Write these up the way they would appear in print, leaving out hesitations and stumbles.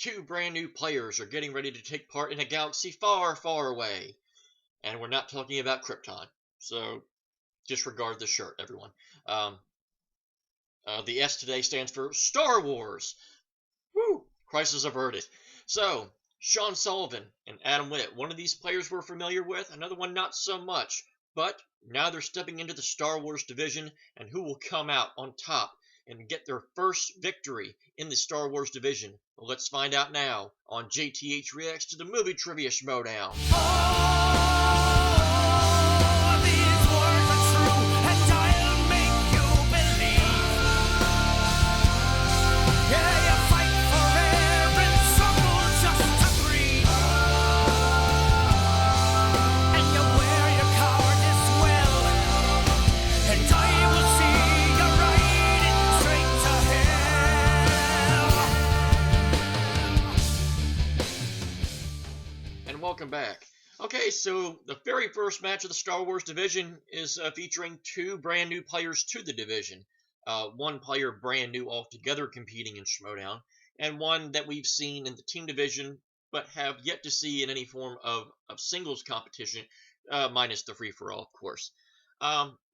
two brand new players are getting ready to take part in a galaxy far, far away. And we're not talking about Krypton. So disregard the shirt, everyone. The S today stands for Star Wars. Woo! Crisis averted. So, Sean Sullivan and Adam Witt. One of these players we're familiar with, another one not so much. But now they're stepping into the Star Wars division, and who will come out on top and get their first victory in the Star Wars division? Well, let's find out now on JTH Reacts to the movie trivia Schmoedown. Welcome back. Okay, so the very first match of the Star Wars division is featuring two brand new players to the division. One player brand new altogether competing in Schmoedown, and one that we've seen in the team division but have yet to see in any form of singles competition, minus the free-for-all, of course.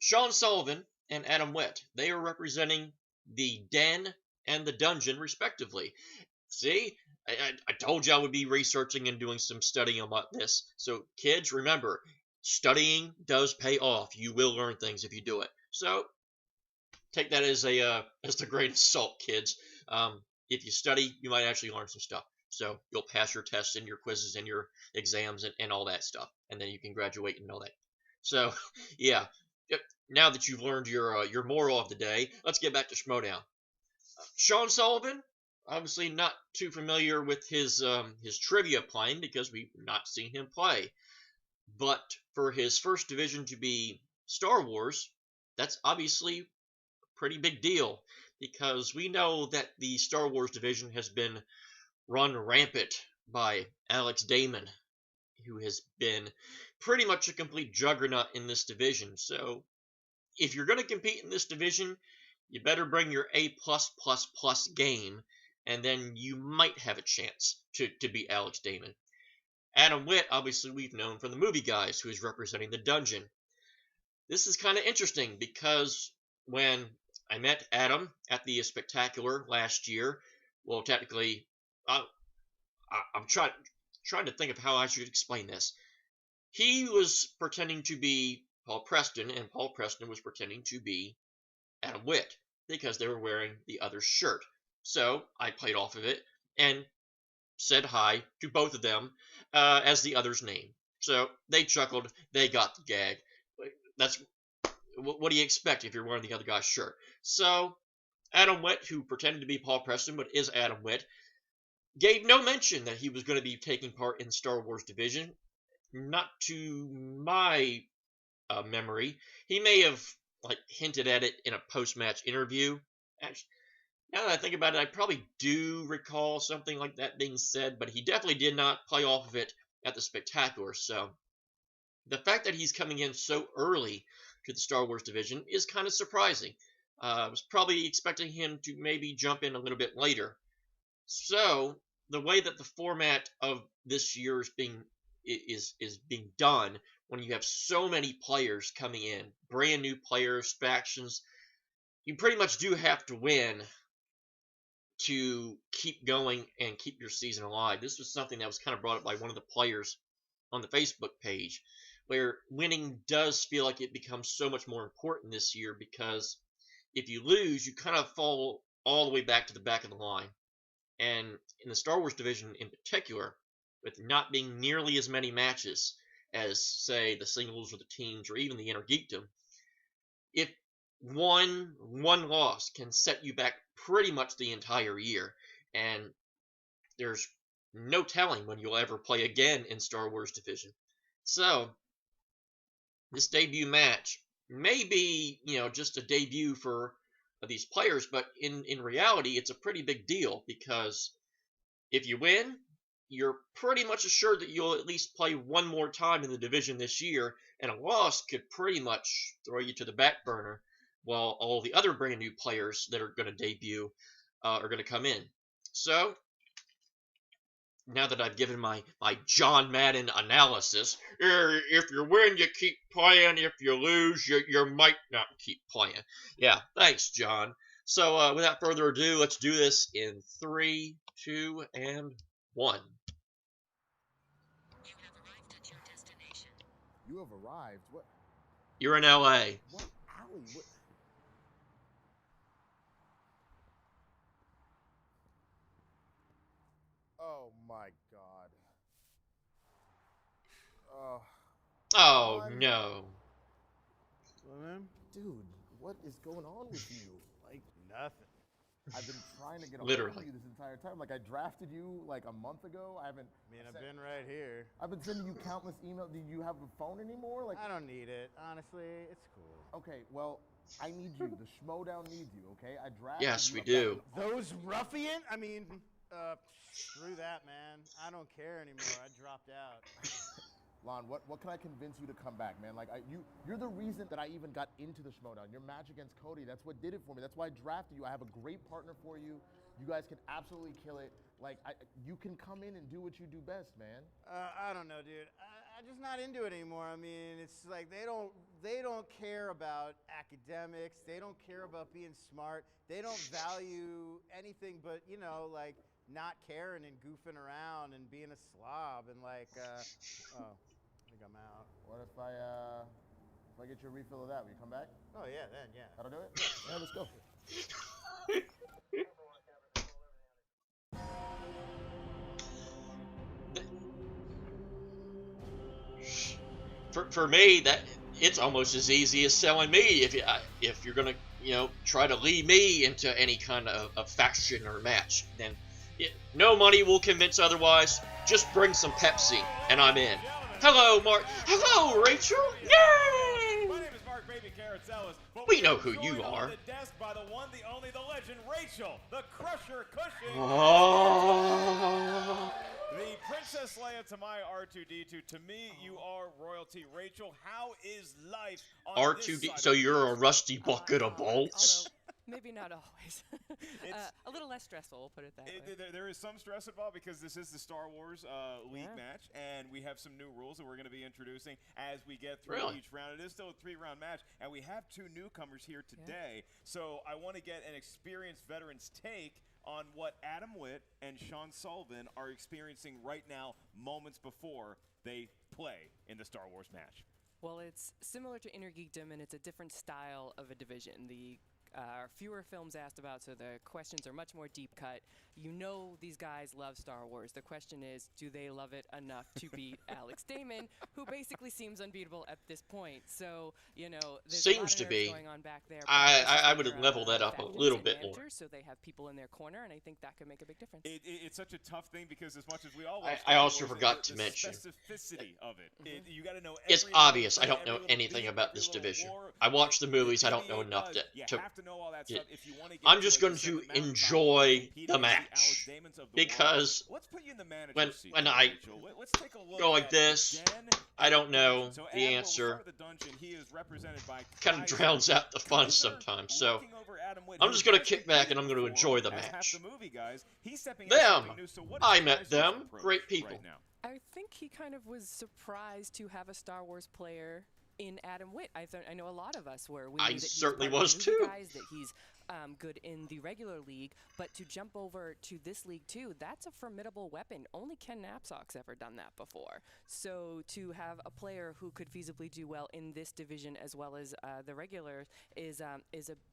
Sean Sullivan and Adam Witt, they are representing the Den and the Dungeon, respectively. See? I told you I would be researching and doing some studying about this. So, kids, remember, studying does pay off. You will learn things if you do it. So, take that as a grain of salt, kids. If you study, you might actually learn some stuff. So, you'll pass your tests and your quizzes and your exams and all that stuff. And then you can graduate and all that. So, yeah. Now that you've learned your moral of the day, let's get back to Schmoedown. Sean Sullivan, obviously not too familiar with his trivia playing because we've not seen him play. But for his first division to be Star Wars, that's obviously a pretty big deal because we know that the Star Wars division has been run rampant by Alex Damon, who has been pretty much a complete juggernaut in this division. So if you're going to compete in this division, you better bring your A+++ game, and then you might have a chance to beat Alex Damon. Adam Witt, obviously, we've known from the Movie Guys, who is representing the Dungeon. This is kind of interesting because when I met Adam at the Spectacular last year, well, technically, I'm trying to think of how I should explain this. He was pretending to be Paul Preston, and Paul Preston was pretending to be Adam Witt because they were wearing the other shirt. So I played off of it and said hi to both of them as the other's name. So they chuckled. They got the gag. That's what do you expect if you're wearing the other guy's shirt? So Adam Witt, who pretended to be Paul Preston but is Adam Witt, gave no mention that he was going to be taking part in the Star Wars division. Not to my memory. He may have hinted at it in a post-match interview. Actually, now that I think about it, I probably do recall something like that being said, but he definitely did not play off of it at the Spectacular. So the fact that he's coming in so early to the Star Wars division is kind of surprising. I was probably expecting him to maybe jump in a little bit later. So the way that the format of this year is being done, when you have so many players coming in, brand new players, factions, you pretty much do have to win to keep going and keep your season alive. This was something that was kind of brought up by one of the players on the Facebook page, where winning does feel like it becomes so much more important this year because if you lose, you kind of fall all the way back to the back of the line. And in the Star Wars division in particular, with not being nearly as many matches as, say, the singles or the teams or even the Inner Geekdom, if one loss can set you back pretty much the entire year, and there's no telling when you'll ever play again in Star Wars division. So this debut match may be, just a debut for these players, but in reality, it's a pretty big deal because if you win, you're pretty much assured that you'll at least play one more time in the division this year, and a loss could pretty much throw you to the back burner while all the other brand new players that are going to debut are going to come in. So now that I've given my John Madden analysis, if you win, you keep playing. If you lose, you might not keep playing. Yeah, thanks, John. So without further ado, let's do this in 3, 2, and 1. You have arrived? What? You're in L.A. What alley? What? Oh my God. Oh, no. Well, man, Dude, what is going on with you? like nothing. I've been trying to get a hold Literally. of you this entire time. Like, I drafted you like a month ago. I mean, I've been right here. I've been sending you countless emails. Do you have a phone anymore? Like, I don't need it. Honestly, it's cool. okay, well, I need you. The Schmoedown needs you, okay? I drafted Yes, you we up do. Those ruffian? I mean, screw that, man. I don't care anymore. I dropped out. Lon, what can I convince you to come back, man? Like, you're the reason that I even got into the Schmoedown. Your match against Cody, that's what did it for me. That's why I drafted you. I have a great partner for you. You guys can absolutely kill it. Like, you can come in and do what you do best, man. I don't know, dude. I'm just not into it anymore. I mean, it's like they don't care about academics. They don't care about being smart. They don't value anything but, you know, like not caring and goofing around and being a slob and like, oh, I think I'm out. What if I get you a refill of that? Will you come back? Oh yeah, then yeah. That'll do it? Yeah, let's go. For me, that it's almost as easy as selling me if you're gonna try to lead me into any kind of faction or match. Then no money will convince otherwise. Just bring some Pepsi and I'm in. Hello, Mark. Hello, Rachel. Yay! My name is Mark Baby Carrot Ellis. We know who you are. On the desk by the one, the only, the legend, Rachel, the Crusher Cushing. Oh. The Princess Leia to my R2-D2. To me, you are royalty. Rachel, how is life on this R2D. side So of the you're a universe? rusty bucket of bolts. Although, maybe not always. A little less stressful, we'll put it that way. There is some stress involved because this is the Star Wars League Yeah. match, and we have some new rules that we're going to be introducing as we get through Really? each round. It is still a 3-round match, and we have 2 newcomers here today. So I want to get an experienced veteran's take on what Adam Witt and Sean Sullivan are experiencing right now, moments before they play in the Star Wars match. Well, it's similar to Inner Geekdom, and it's a different style of a division. The fewer films asked about, so the questions are much more deep cut. You know these guys love Star Wars. The question is, do they love it enough to beat Alex Damon, who basically seems unbeatable at this point? So, you know, there's a lot Seems of to nerves be. going on back there. but I this is would their, level that up a veterans little and bit more. managers, So they have people in their corner, and I think that could make a big difference. It's such a tough thing because as much as we all I love Star also Wars, forgot the to mention. specificity of it. You got to know It's every little obvious I thing, don't every know little anything beat, about every this little division. war. I watch the movies. I don't The know NBA enough does. to You have to know all that yeah. stuff if you want to get I'm to, just like you going said, to the mountaintop enjoy competing the against match. Alex Damons of the Because world. Let's put you in the manager's when seat when here, I Rachel. Let's take a look go like at this, Den I don't know dungeon. So the Adam, we'll answer. start with the dungeon. He is represented by Kind of Kaiser. drowns out the fun Kaiser sometimes. So looking over Adam Witt, I'm who just gonna has kick back and competed I'm gonna before enjoy the as half match. the movie, guys. He's stepping into Them, something new. So what is I met Kaiser's them. approach Great people. right now? I think he kind of was surprised to have a Star Wars player in Adam Witt. I know a lot of us were. We I knew that he's certainly part of was the movie too. Guys, that he's good in the regular league, but to jump over to this league too, that's a formidable weapon. Only Ken Knapsack's ever done that before. So to have a player who could feasibly do well in this division as well as the regular is a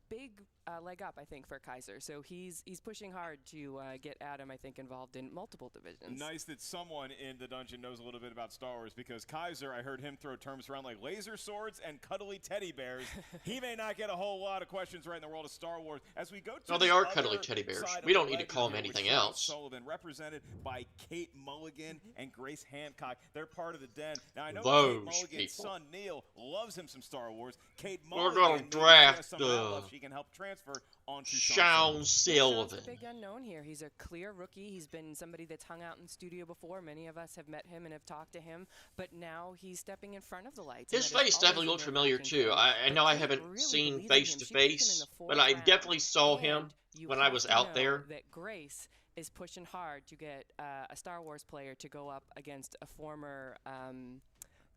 big leg up, I think, for Kaiser. So he's pushing hard to get Adam, I think, involved in multiple divisions. Nice that someone in the dungeon knows a little bit about Star Wars, because Kaiser, I heard him throw terms around like laser swords and cuddly teddy bears. He may not get a whole lot of questions right in the world of Star Wars. As we go to No, they the are other cuddly teddy bears. side of We don't the need to ledger call them here with anything Sean else. Sullivan, represented by Kate Mulligan and Grace Hancock. They're part of the Den. Now I know Those Kate Mulligan's people. son Neil loves him some Star Wars. Kate We're Mulligan, gonna maybe she draft has some of that love the she can help transfer onto Sean Sean's Sullivan. the big unknown here. He's a clear rookie. He's been somebody that's hung out in studio before. Many of us have met him and have talked to him, but now he's stepping in front of the lights. His face definitely looks familiar too. I know I haven't seen face to face, but I definitely saw him And you when I have was to out know there. that Grace is pushing hard to get a Star Wars player to go up against a former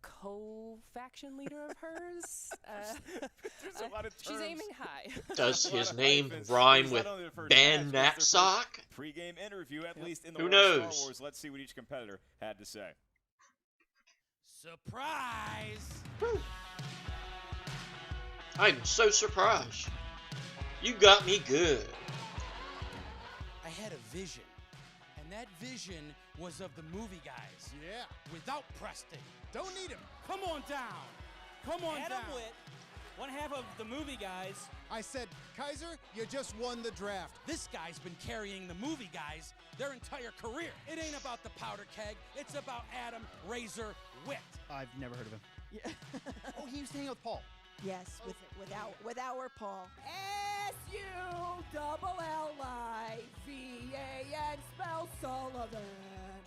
co-faction leader of hers. There's a lot of She's terms. aiming high. Does A lot his of name hyphens. rhyme It's with not only the first Ben match, it's their Knapsack? first Pre-game interview, at least in the Who world of Star knows? Wars. Let's see what each competitor had to say. Surprise! I'm so surprised. You got me good. I had a vision, and that vision was of the movie guys. Yeah. Without Preston. Don't need him. Come on down. Come on Adam down. Witt, one half of the movie guys. I said, Kaiser, you just won the draft. This guy's been carrying the movie guys their entire career. It ain't about the powder keg. It's about Adam Razor Witt. I've never heard of him. Yeah. Oh, he used to hang out with Paul. Yes, with our Paul. S-U-L-L-I-V-A-N, spell Sullivan.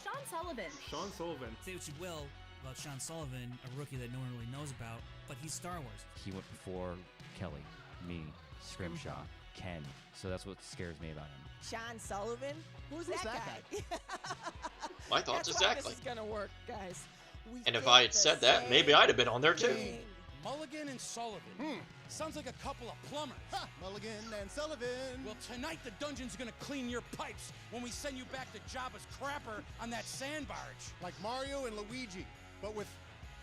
Sean Sullivan. Sean Sullivan. Say what you will about Sean Sullivan, a rookie that no one really knows about, but he's Star Wars. He went before Kelly, me, Scrimshaw, Ken. So that's what scares me about him. Sean Sullivan? Who's that guy? My thoughts That's why exactly. this is gonna work, guys. We And if think I had the said that, maybe same I'd have been on there too. thing. Mulligan and Sullivan. Sounds like a couple of plumbers. Ha! Mulligan and Sullivan. Well, tonight the dungeon's gonna clean your pipes when we send you back to Jabba's crapper on that sand barge. Like Mario and Luigi, but with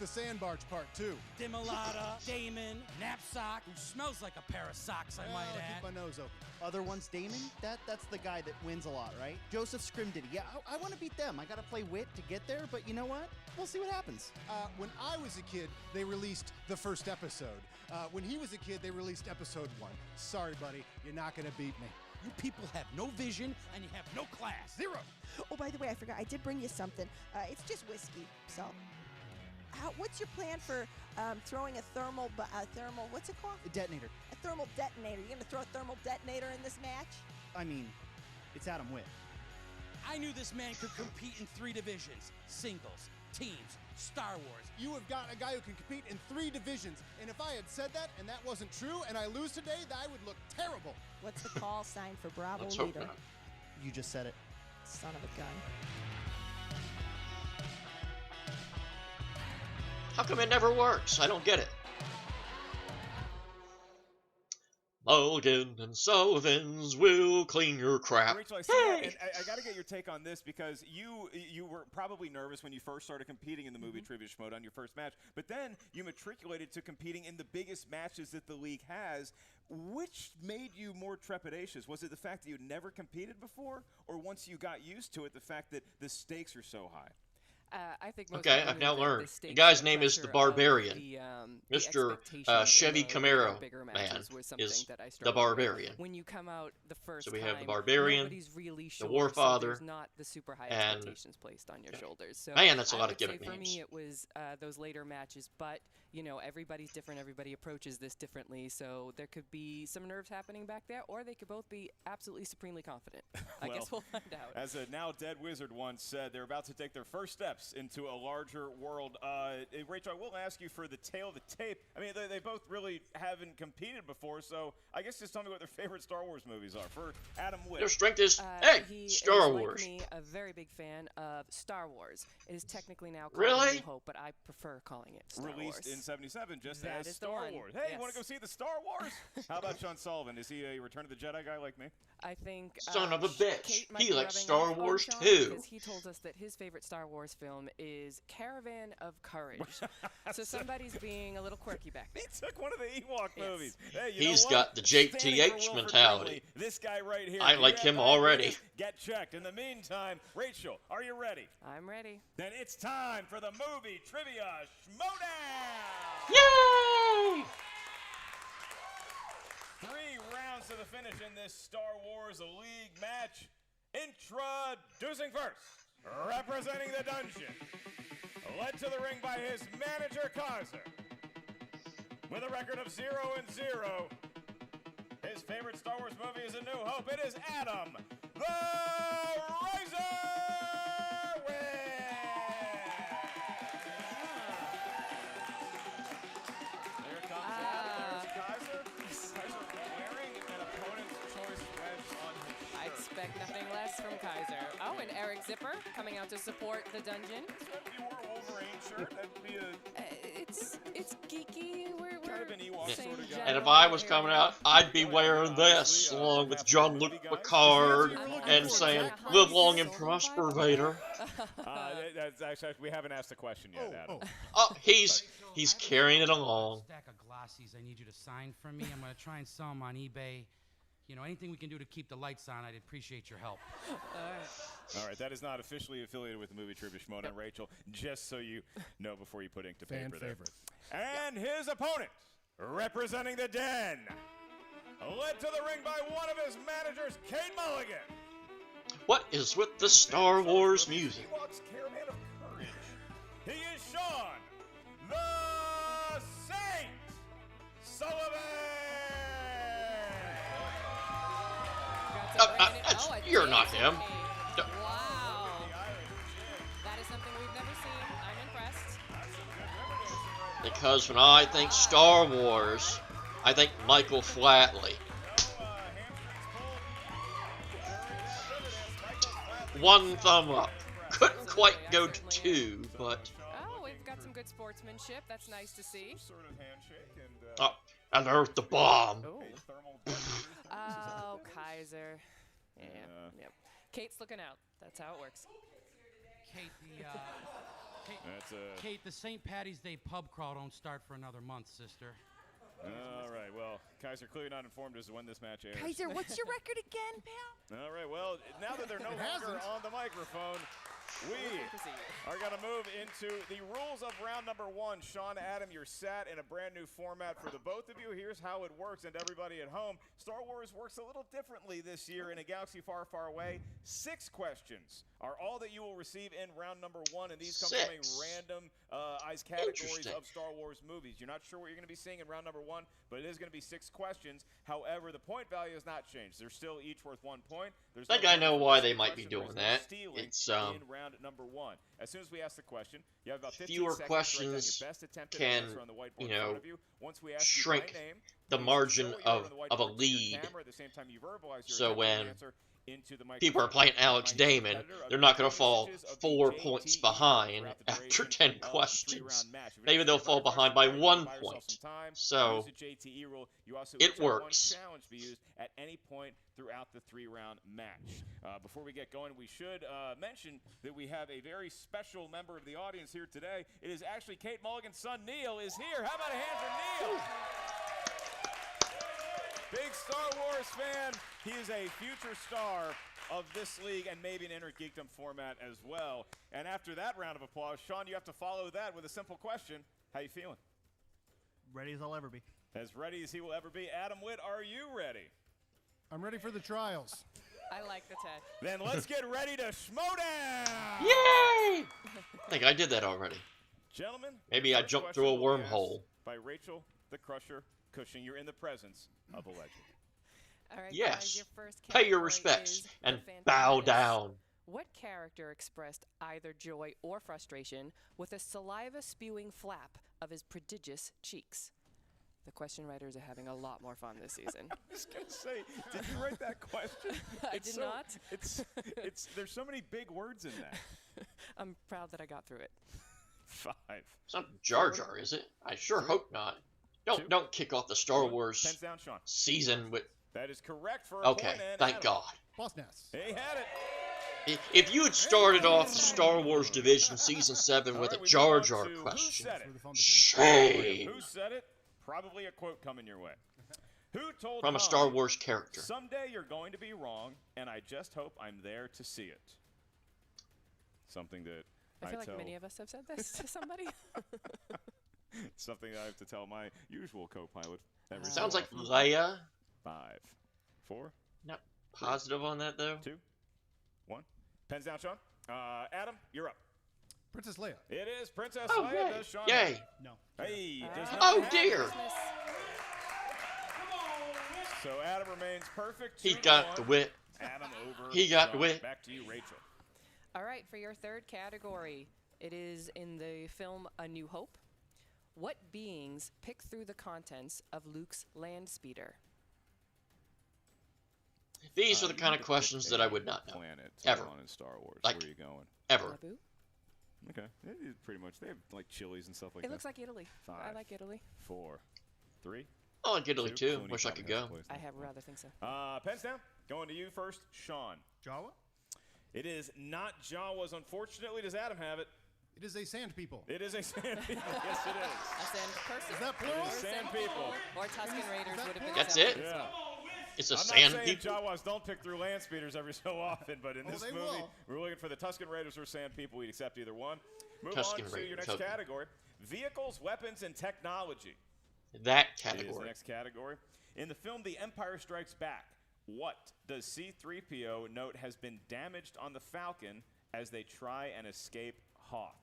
the sand barge part too. Dimmalata, Damon, Knapsack, who smells like a pair of socks, I might I'll add. keep my nose open. Other ones, Damon? That's the guy that wins a lot, right? Joseph Scrimdiddy. Yeah, I want to beat them. I got to play Witt to get there, but you know what? We'll see what happens. When I was a kid, they released the first episode. When he was a kid, they released episode 1. Sorry, buddy, you're not gonna beat me. You people have no vision and you have no class. Zero. Oh, by the way, I forgot. I did bring you something. It's just whiskey. So, what's your plan for throwing a thermal? What's it called? A detonator. A thermal detonator. You gonna throw a thermal detonator in this match? I mean, it's Adam Witt. I knew this man could compete in 3 divisions: singles, teams, Star Wars. You have got a guy who can compete in 3 divisions, and if I had said that and that wasn't true, and I lose today, I would look terrible. What's the call sign for Bravo Let's hope leader? not. You just said it. Son of a gun. How come it never works? I don't get it. Mulligan and Sullivan's will clean your crap. Rachel, I see that, and I got to get your take on this because you were probably nervous when you first started competing in the movie Trivia Schmoedown, your first match, but then you matriculated to competing in the biggest matches that the league has. Which made you more trepidatious? Was it the fact that you'd never competed before, or once you got used to it, the fact that the stakes are so high? I think most Okay, people I've knew now that learned. The stakes guy's and name is the pressure of Barbarian. the Mr. expectation Chevy in the Camaro bigger man matches was something is that I the struggled with. Barbarian. When you come out the first So we have the time, Barbarian, nobody's really sure, the Warfather, so there's not the super high and- expectations placed on your shoulders. So Man, that's a I lot of would say gimmick for names. me, it was those later matches, but you know, everybody's different. Everybody approaches this differently, so there could be some nerves happening back there, or they could both be absolutely supremely confident. I guess we'll find out. As a now dead wizard once said, they're about to take their first steps into a larger world. Rachel, I will ask you for the tail of the tape. I mean, they both really haven't competed before, so I guess just tell me what their favorite Star Wars movies are. For Adam Witt. Their strength is, He Star is, Wars. like me, a very big fan of Star Wars. It is technically now called Really? A New Hope, but I prefer calling it Star Released Wars. in '77, just That as is the Star one. Wars. Hey, you want Yes. to go see the Star Wars? How about Sean Sullivan? Is he a Return of the Jedi guy like me? I think Son of a bitch. Kate might He be likes rubbing Star off on Wars Sean too. because he told us that his favorite Star Wars film is Caravan of Courage. So somebody's being a little quirky back He there. took one of the Ewok Yes. movies. Hey, you He's know got what? the Standing for JTH Wilford mentality. Brimley, this guy right here. I Do you like have him that already. ideas? Get checked. In the meantime, Rachel, are you ready? I'm ready. Then it's time for the movie trivia Schmoedown. Yay! 3 rounds to the finish in this Star Wars League match. Introducing first, representing the dungeon, led to the ring by his manager Kaiser, with a record of 0-0. His favorite Star Wars movie is A New Hope. It is Adam the Razor Witt. There comes Adam. There's Kaiser. Kaiser wearing an opponent's expect nothing less from Kaiser. Oh, and Eric Zipper coming out to support the dungeon. If you wore a Wolverine shirt, that'd be a It's geeky. We're kind of an Ewok same sort of guy. general And if I was area. coming out, I'd be wearing this, along with John Luke Picard, and saying, "Live long and prosper, Vader." That's actually, we haven't asked the question yet, Adam. Oh, he's carrying it along. Stack of glossies I need you to sign for me. I'm going to try and sell them on eBay. You know, anything we can do to keep the lights on, I'd appreciate your help. All right, that is not officially affiliated with the movie Trivia Schmoedown, Rachel, just so you know before you put ink to Fan paper there. favorite. And his opponent, representing the Den, led to the ring by one of his managers, Kate Mulligan. What is with the Star Wars music? Ewok's Caravan of Courage. He is Sean, the Saint Sullivan. You're not him. Wow. That is something we've never seen. I'm impressed. Because when I think Star Wars, I think Michael Flatley. One thumb up. Couldn't quite go to two, but... Oh, we've got some good sportsmanship. That's nice to see. Sort of handshake and Oh, unearthed the bomb. Oh, Kaiser. Yep. Kate's looking out. That's how it works. Kate, Kate, the St. Patty's Day pub crawl don't start for another month, sister. All right, well, Kaiser clearly not informed as to when this match airs. Kaiser, what's your record again, pal? All right, well, now that they're no longer on the microphone, we are going to move into the rules of round number one. Sean, Adam, you're sat in a brand new format for the both of you. Here's how it works, and everybody at home. Star Wars works a little differently this year in a galaxy far, far away. 6 questions are all that you will receive in round number one, and these come from a random categories of Star Wars movies. You're not sure what you're going to be seeing in round number one, but it is going to be 6 questions. However, the point value has not changed. They're still each worth 1 point. I think I know why they might be doing that. It's in round number one. As soon as we ask the question, you have about 15 fewer seconds questions to write down your best attempt at can, an answer on the whiteboard you in front know, of you. Once we ask shrink you by name, the please margin show what you wrote on the of a whiteboard to your lead. camera at the same time you verbalize your So attempt at an when answer into the people are microphone. playing Alex Remind your Damon, competitor of they're the not going to fall advantages of 4 the points JTE behind throughout the after duration 10 of the questions. 3-round match. If you're Maybe not they'll sure fall about the behind question, by you 1 buy yourself point. some time. So Use the JTE rule. You also it each have one works. challenge to be used at any point throughout the 3-round match. Before we get going, we should mention that we have a very special member of the audience here today. It is actually Kate Mulligan's son, Neil, is here. How about a hand for Neil? Big Star Wars fan. He is a future star of this league and maybe an Inner Geekdom format as well. And after that round of applause, Sean, you have to follow that with a simple question. How you feeling? Ready as I'll ever be. As ready as he will ever be. Adam Witt, are you ready? I'm ready for the trials. I like the tech. Then let's get ready to Schmoedown! Yay! I think I did that already. Gentlemen, maybe I first jumped question through a will be wormhole. asked by Rachel the Crusher Cushing. You're in the presence of a legend. All right, Yes. guys, your first Pay your category respects is the and Phantom bow Menace. down. What character expressed either joy or frustration with a saliva-spewing flap of his prodigious cheeks? The question writers are having a lot more fun this season. I was going to say, did you write that question? I did not. There's so many big words in that. I'm proud that I got through it. 5. It's not Jar Jar, is it? I sure hope not. Don't kick off the Star Wars Pens down, Sean. season with... That is correct for a Okay, point. And thank Adam. God. Boss Nass. He had it. If you had started off the Star Wars Division Season 7 with a Jar Jar Who question, said it? shame. Who said it? Probably a quote coming your way. Who told From a Han, Star Wars character. someday you're going to be wrong, and I just hope I'm there to see it. Something that I feel tell. like many of us have said this to somebody. Something that I have to tell my usual co-pilot every so Sounds like often. Leia. 5, 4, Not positive on that, though. 2, 1. Pens down, Sean. Adam, you're up. Princess Leia. It is Princess Oh, Leia. yay. Does Sean Yay. have it? No. Hey, does not Oh, have dear. it. So Adam remains perfect. He 2-1. got the wit. Adam over. He got Sean. wit. Back to you, Rachel. All right, for your third category, it is in the film A New Hope. What beings pick through the contents of Luke's land speeder? These are the kind of you could questions pick that I any would not know. Planet Ever. on in Star Wars. Like, Where are you going? Ever. Naboo? Okay. Pretty much. They have like chilies and stuff like It that. looks like Italy. I 5, like Italy. 4, 3. I like Italy 2. too. Clooney Wish I probably could has go. a place I there. have rather think so. Pens down. Going to you first, Sean. Jawa? It is not Jawas, unfortunately. Does Adam have it? It is a sand people. It is a sand people. Yes, it is. A sand person. Is that It plural? is sand people. Or Tuscan Raiders would have been That's accepted it? as Yeah. well. It's a I'm sand not saying people. Jawas don't pick through land speeders every so often, but in this they movie, will. we're looking for the Tuscan Raiders or sand people. We'd accept either one. Move Tuscan on to your Raiders, next okay. category. Vehicles, weapons, and technology. That It is the category. next category. In the film The Empire Strikes Back, what does C-3PO note has been damaged on the Falcon as they try and escape Hoth?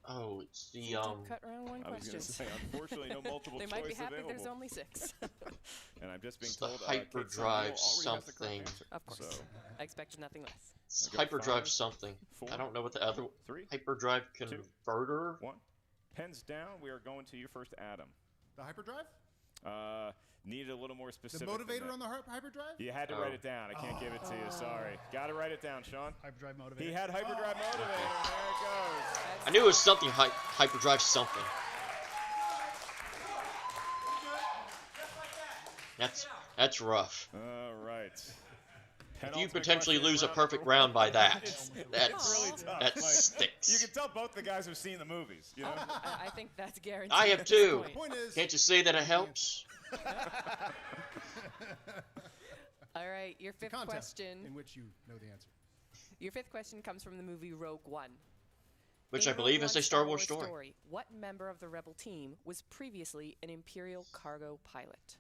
Oh, it's the Deep cut round one I was going questions. to say, unfortunately, no multiple They choice might be happy available. there's only 6. And I'm just being It's the told hyperdrive Kate Samuel already has the correct something. answer. Of course. So, I expected nothing less. It's I got hyperdrive 5, something. 4, I don't know what the other 3, hyperdrive converter. 1. Pens down. We are going to you first, Adam. The hyperdrive? Needed a little more The specific. than motivator that. on the hyperdrive? You had to write it down. I can't give it to you. Sorry. Got to write it down, Sean. Hyperdrive motivator. He had hyperdrive motivator. And there it goes. I knew it was something hyperdrive something. That's rough. All right. If you potentially lose a perfect round by that, that's really tough. that Like, sticks. You can tell both the guys have seen the movies. You know. I think that's guaranteed. I have at this too. point. Point is, Can't you see that it helps? All right, your fifth contest question. in which you know the answer. Your fifth question comes from the movie Rogue One. Which In I believe Rogue is One a Star Wars story. What member of the rebel team was previously an Imperial cargo pilot?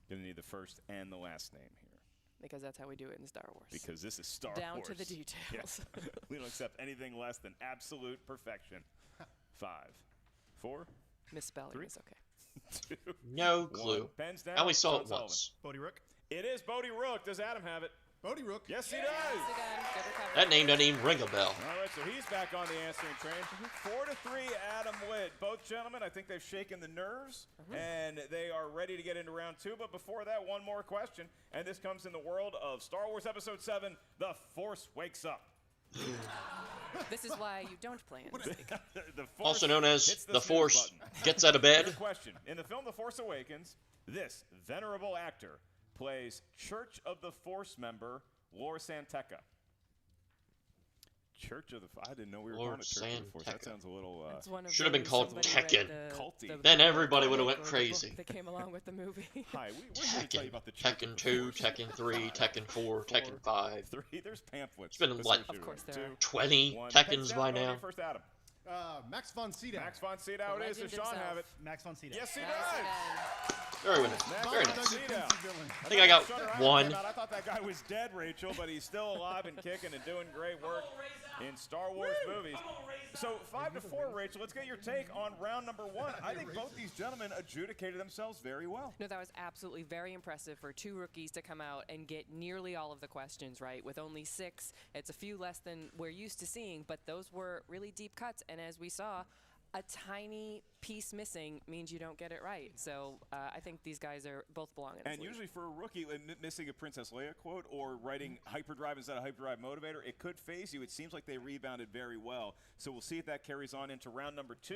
Gonna need the first and the last name here Because that's how we do it in Star Wars. because this is Star Down Wars. to the details. Yeah. We don't accept anything less than absolute perfection. 5, 4, Misspelling 3. is okay. 2, No 1. clue. Pens down. I only saw Sean it Sullivan. once. Bodie Rook? It is Bodie Rook. Does Adam have it? Bodie Rook. Yes, he does. Nicely done. Good recovery. That name doesn't even ring a bell. All right, so he's back on the answering train. 4-3, Adam Witt. Both gentlemen, I think they've shaken the nerves, and they are ready to get into round 2. But before that, one more question, and this comes in the world of Star Wars Episode 7, The Force Wakes Up. This is why you don't play in this league. The Force Also known as hits the snooze Force button. gets out of Good bed. question. In the film The Force Awakens, this venerable actor plays Church of the Force member Lor Santeca. Church of the I didn't know we were Lor going to Church of the Force. That Santeca. sounds a little It's one of Should have been those called somebody read Tekken. the- Culty. the Then everybody would have comic went or the book crazy. that came along with the movie. Hi, we're here to tell you about the Church Tekken of the 2, Force. Tekken 3, Tekken 4, Tekken 5. 3. There's pamphlets. It's been like- associated Of course with there it. are. 20 1. Tekkens Pens down, by going to now. you First, Adam. Max von Sydow. Max von Sydow The it is. Does legend Sean have himself. it? Max von Sydow. Yes, he Nicely does. done. Very nice. Max Very von nice. Sydow. I think I got Shutter Island one. came out. I thought that guy was dead, Rachel, but he's still alive and kicking and doing great work in Star Wars movies. So 5-4, Rachel. Let's get your take on round number 1. I think both these gentlemen adjudicated themselves very well. No, that was absolutely very impressive for two rookies to come out and get nearly all of the questions right. With only 6, it's a few less than we're used to seeing, but those were really deep cuts. And as we saw, a tiny piece missing means you don't get it right. So I think these guys are both belong in this And league. usually for a rookie, like, missing a Princess Leia quote or writing hyperdrive instead of hyperdrive motivator, it could phase you. It seems like they rebounded very well. So we'll see if that carries on into round number 2.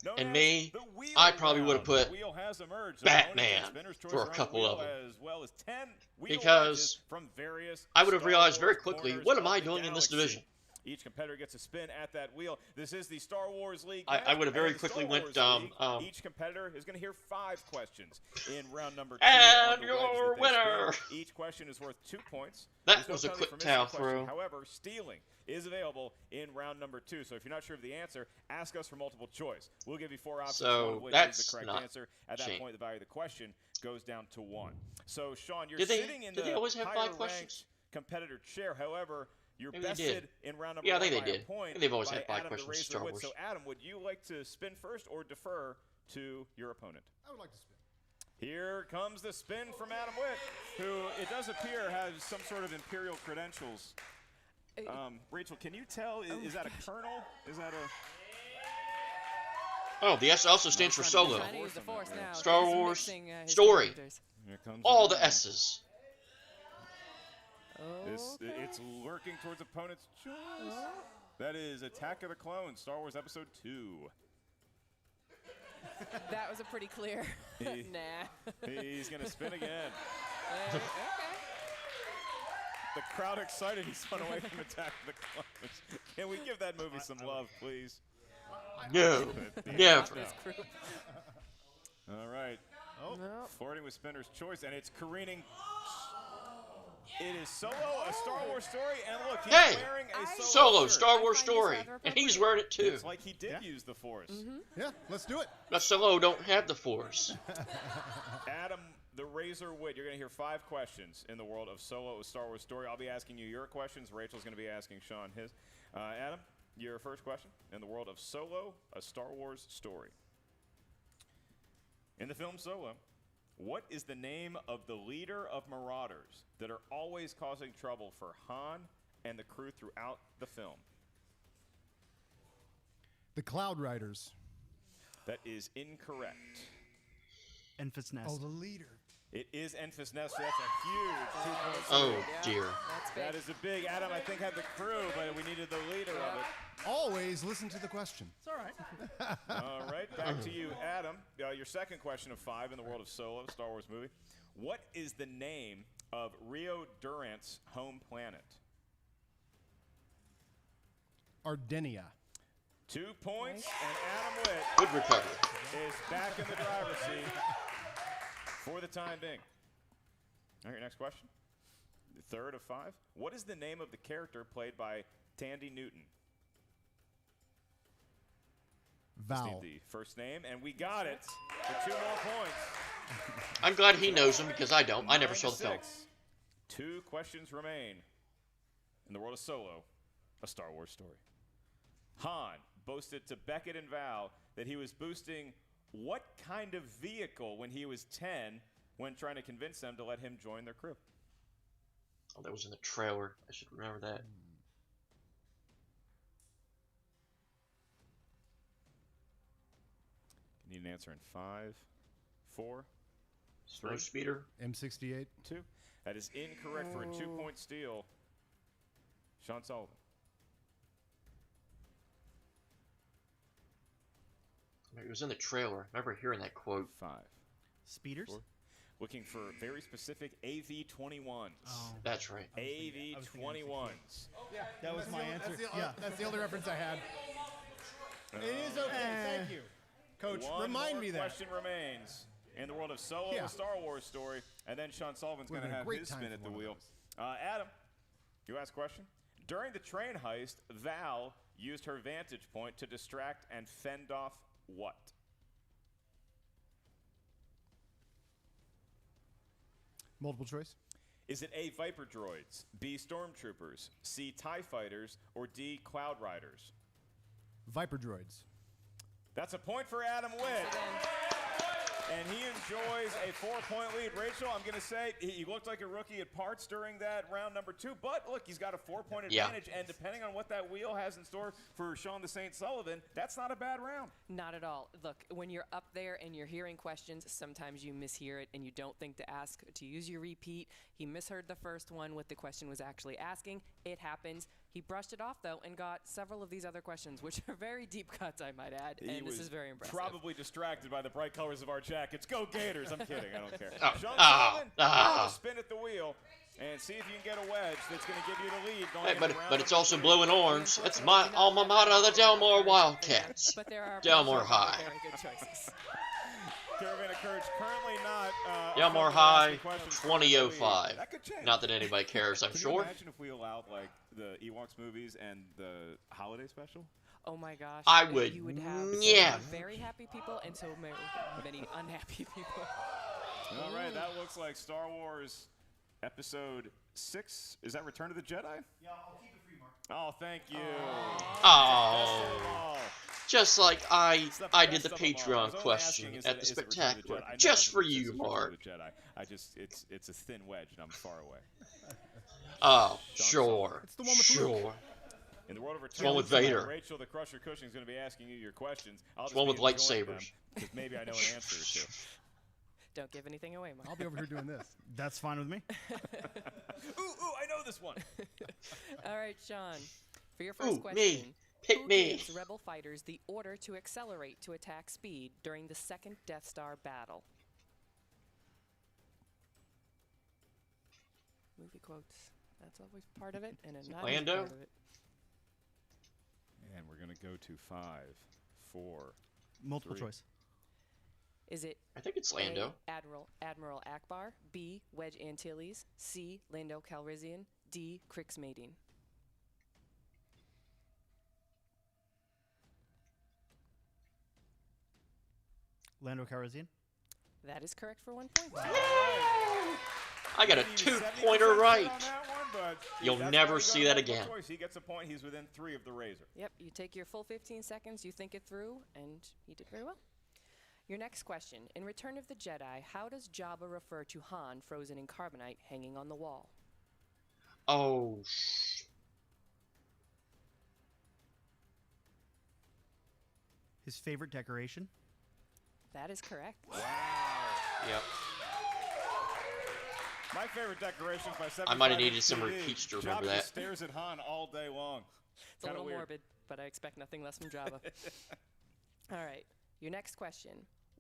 known And as me, the wheel I probably would have round. put The wheel has emerged. Batman Spinner's choice for a around the couple wheel, of them. as well as 10 wheel Because wedges from various I would have Star realized very Wars quickly, corners what am of I the doing in this galaxy. division? Each competitor gets a spin at that wheel. This is the Star Wars League. I match, would have very and in the quickly Star went, Wars League, each competitor is going to hear 5 questions in round number 2. And on the wedge your that they winner! spin. Each question is worth 2 points. That There's no was a penalty quick for missing a towel question. throw. However, stealing is available in round number 2. So if you're not sure of the answer, ask us for multiple choice. We'll give you 4 options. So one of which that's is the correct not answer. At that cheap. point, the value of the question goes down to 1. So Sean, you're Did they- sitting in did the they always have 5 higher-ranked questions? competitor chair. However, you're Maybe they bested did. in round number Yeah, I 1 think they by a did. point I think they've always by had 5 Adam the questions in Razor Star Witt. Wars. So Adam, would you like to spin first or defer to your opponent? I would like to spin. Here comes the spin from Adam Witt, who it does appear has some sort of imperial credentials. Rachel, can you tell? Is that a colonel? Is that a? Oh, the S also stands for solo. Trying to use the Force now. Star He's Wars mixing, his story. characters. Here comes All Adam. the S's. It's lurking towards opponent's choice. That is Attack of the Clones, Star Wars Episode 2. That was a pretty clear. Nah. He's going to spin again. Okay. The crowd excited. He spun away from Attack of the Clones. Can we give that movie some love, please? No. Never. All right. Oh. Flirting with Spinner's choice, and it's careening. It is Solo, a Star Wars story, and look, he's wearing a Solo shirt. Star Wars story, and he's wearing it too. It's like he did use the Force. Yeah, let's do it. But Solo don't have the Force. Adam, the Razor Witt, you're going to hear 5 questions in the world of Solo, a Star Wars story. I'll be asking you your questions. Rachel's going to be asking Sean his. Adam, your first question in the world of Solo, a Star Wars story. In the film Solo, what is the name of the leader of Marauders that are always causing trouble for Han and the crew throughout the film? The Cloud Riders. That is incorrect. Enfys Nest. Oh, the leader. It is Enfys Nest. That's a huge 2-point Oh, steal. dear. That is a big. Adam, I think, had the crew, but we needed the leader of it. Always listen to the question. It's all right. All right, back to you, Adam. Your second question of 5 in the world of Solo, Star Wars movie. What is the name of Rio Durant's home planet? Ardenia. 2 points, and Adam Witt Good recovery. is back in the driver's seat for the time being. All right, next question. The third of 5. What is the name of the character played by Tandy Newton? Just Val. need the first name, and we got it for 2 more points. I'm glad he knows them because I don't. I never saw the film. 9-6. 2 questions remain in the world of Solo, a Star Wars story. Han boasted to Beckett and Val that he was boosting what kind of vehicle when he was 10 when trying to convince them to let him join their crew? Oh, that was in the trailer. I should remember that. Need an answer in 5, 4, Snow Speeder. M68. 2. That is incorrect for a 2-point steal. Sean Sullivan. It was in the trailer. I remember hearing that quote. 5. Speeders? 4. Looking for very specific AV-21s. Oh. That's right. AV-21s. Yeah, that was my answer. That's the only reference I had. It is okay. Thank you. Coach, remind me that. One question remains in the world of Solo, a Star Wars story, and then Sean Sullivan's going to have his spin at the wheel. Adam, you asked a question. During the train heist, Val used her vantage point to distract and fend off what? Multiple choice. Is it A, Viper droids, B, Stormtroopers, C, TIE fighters, or D, Cloud Riders? Viper droids. That's a point for Adam Witt. And he enjoys a 4-point lead. Rachel, I'm going to say he looked like a rookie at parts during that round number 2. But, look, he's got a 4-point advantage. And depending on what that wheel has in store for Sean the Saint Sullivan, that's not a bad round. Not at all. Look, when you're up there and you're hearing questions, sometimes you mishear it and you don't think to ask to use your repeat. He misheard the first one, what the question was actually asking. It happens. He brushed it off, though, and got several of these other questions, which are very deep cuts, I might add. And this is very impressive. Probably distracted by the bright colors of our jackets. Go Gators. I'm kidding. I don't care. Sean Sullivan, spin at the wheel and see if you can get a wedge that's going to give you the lead. Going But it's also blue and orange. That's my alma mater, the Delmore Wildcats. But there are Delmore High. very good choices. Caravan of Courage currently not. Delmore High, 2005. That could change. Not that anybody cares, I'm Can sure. you imagine if we allowed like the Ewoks movies and the holiday special? Oh my gosh. I would. You would have Yeah. very happy people and so many unhappy people. All right, that looks like Star Wars Episode 6. Is that Return of the Jedi? Yeah, I'll keep it for you, Mark. Oh, thank you. Oh. Just like I did the Patreon question at the Spectacular. Just for you, Mark. It's a thin wedge, and I'm far away. Oh, sure. It's the one with sure. In the world of one with Vader. Rachel, the Crusher Cushing, is going to be asking you your questions. I'll It's just one be with enjoying lightsabers. them, 'cause maybe I know an answer or two. Don't give anything away, Mark. I'll be over here doing this. That's fine with me. Ooh, I know this one. All right, Sean. For your first Ooh, question, me. Pick who me. gives Rebel fighters the order to accelerate to attack speed during the second Death Star battle? Movie quotes. That's always part of it, and a not Lando? part of it. And we're going to go to 5, 4. Multiple 3. choice. Is it I think it's Lando. A, Admiral Akbar, B, Wedge Antilles, C, Lando Calrissian, D, Kriegsmarine? Lando Calrissian. That is correct for 1 point. I got a 2-pointer right. On that one, but You'll that's never why we go see to that multiple again. choice. He gets a point. He's within 3 of the razor. Yep, you take your full 15 seconds, you think it through, and you did very well. Your next question. In Return of the Jedi, how does Jabba refer to Han frozen in carbonite hanging on the wall? Oh, His favorite decoration. That is correct. yep. My favorite decoration by 75 I might have needed some TV. repeats to remember Jabba that. just stares at Han all day long. It's a Kinda little weird. morbid, but I expect nothing less from Jabba. All right, your next question.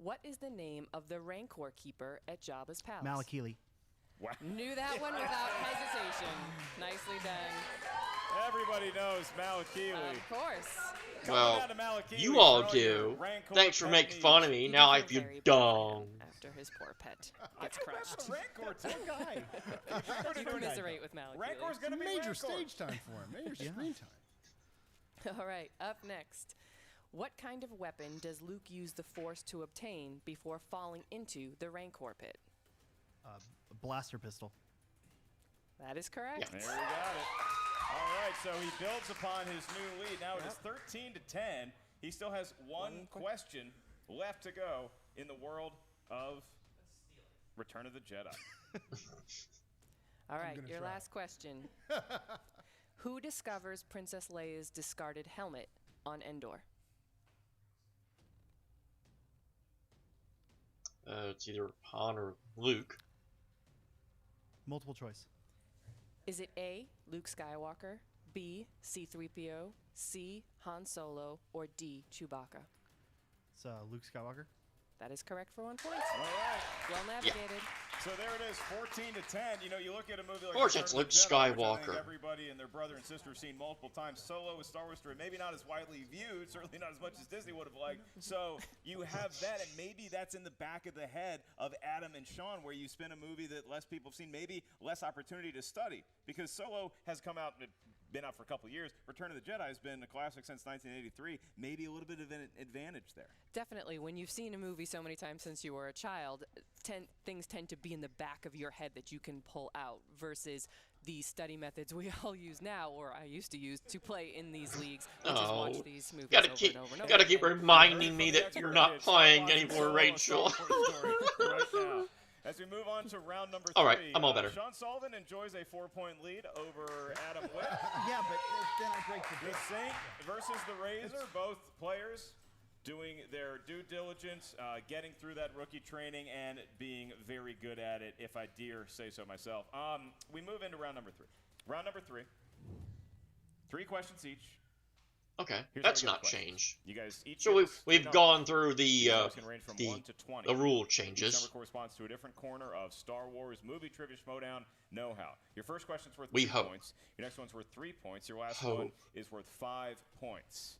What is the name of the Rancor keeper at Jabba's palace? Malakili. Wow. Knew that one without hesitation. Nicely done. Everybody knows Malakili. Of course. Well, Coming out of Malakili, you all throwing your do. Rancor Thanks for making technique. fun of me. He Now I became feel very bad for dumb. him after his poor pet gets That's crushed. a Rancor too. guy. You commiserate with Malakili. Rancor's gonna be Major Rancor. stage time for him. Major screen time. All right, up next. What kind of weapon does Luke use the Force to obtain before falling into the Rancor pit? A blaster pistol. That is correct. There we got it. All right, so he builds upon his new lead. Now it is 13 to 10. He still has one question left to go in the world of Return of the Jedi. All right, gonna your try. last question. Who discovers Princess Leia's discarded helmet on Endor? It's either Han or Luke. Multiple choice. Is it A, Luke Skywalker, B, C-3PO, C, Han Solo, or D, Chewbacca? It's Luke Skywalker. That is correct for 1 point. All right. Well navigated. So there it is, 14 to 10. You know, you look at a movie like Of course, Return it's of the Luke Jedi, which I think Skywalker. everybody and their brother and sister have seen multiple times. Solo is Star Wars story, maybe not as widely viewed, certainly not as much as Disney would have liked. So you have that, and maybe that's in the back of the head of Adam and Sean, where you spin a movie that less people have seen, maybe less opportunity to study, because Solo has come out. Been out for a couple of years. Return of the Jedi has been a classic since 1983. Maybe a little bit of an advantage there. Definitely. When you've seen a movie so many times since you were a child, things tend to be in the back of your head that you can pull out versus the study methods we all use now, or I used to use, to play in these leagues, which is watch these movies over and over and over. Gotta keep reminding me that you're not playing anymore, Rachel. Right now. As we move on to round number 3. All right, I'm all better. Sean Sullivan enjoys a 4-point lead over Adam Witt. Yeah, but then I break the The Saint versus the Razor, both players doing their due diligence, getting through that rookie training, and being very good at it, if I dare say so myself. We move into round number 3. Round number 3. 3 questions each. Okay, Here's that's how we not get the change. You guys each So get we've numbers. gone through the Numbers can range from 1 to 20. the rule Each changes. number corresponds to a different corner of Star Wars movie trivia Schmoedown know-how. Your first question's worth We 2 hope. points. Your next one's worth 3 points. Your last Hope. one is worth 5 points.